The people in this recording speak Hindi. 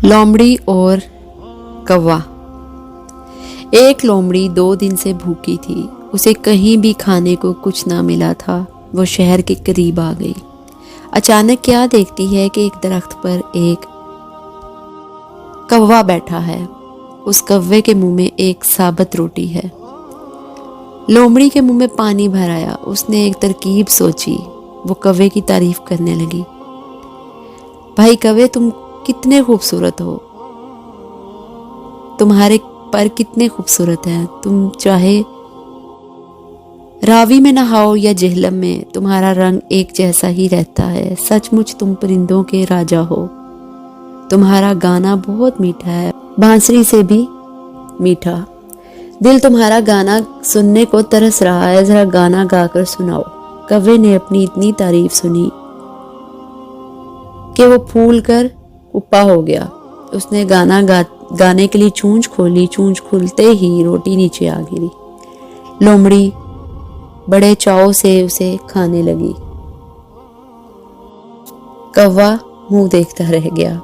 लोमड़ी और कौवा। एक लोमड़ी 2 दिन से भूखी थी। उसे कहीं भी खाने को कुछ ना मिला था। वो शहर के करीब आ गई। अचानक क्या देखती है कि एक दरख्त पर एक कौवा बैठा है। उस कौवे के मुंह में एक साबुत रोटी है। लोमड़ी के मुंह में पानी भर आया। उसने एक तरकीब सोची। वो कौवे की तारीफ करने लगी। भाई कौवे, तुम कितने खूबसूरत हो। तुम्हारे पर कितने खूबसूरत हैं। तुम चाहे रावी में नहाओ या जेहलम में, तुम्हारा रंग एक जैसा ही रहता है। सचमुच तुम परिंदों के राजा हो। तुम्हारा गाना बहुत मीठा है, बांसुरी से भी मीठा। दिल तुम्हारा गाना सुनने को तरस रहा है। जरा गाना गाकर सुनाओ। कौवे ने अपनी इतनी तारीफ सुनी कि वो फूल कर उपा हो गया। उसने गाने के लिए चूंज खोली। चूंज खुलते ही रोटी नीचे आ गिरी। लोमड़ी बड़े चाव से उसे खाने लगी। कौवा मुंह देखता रह गया।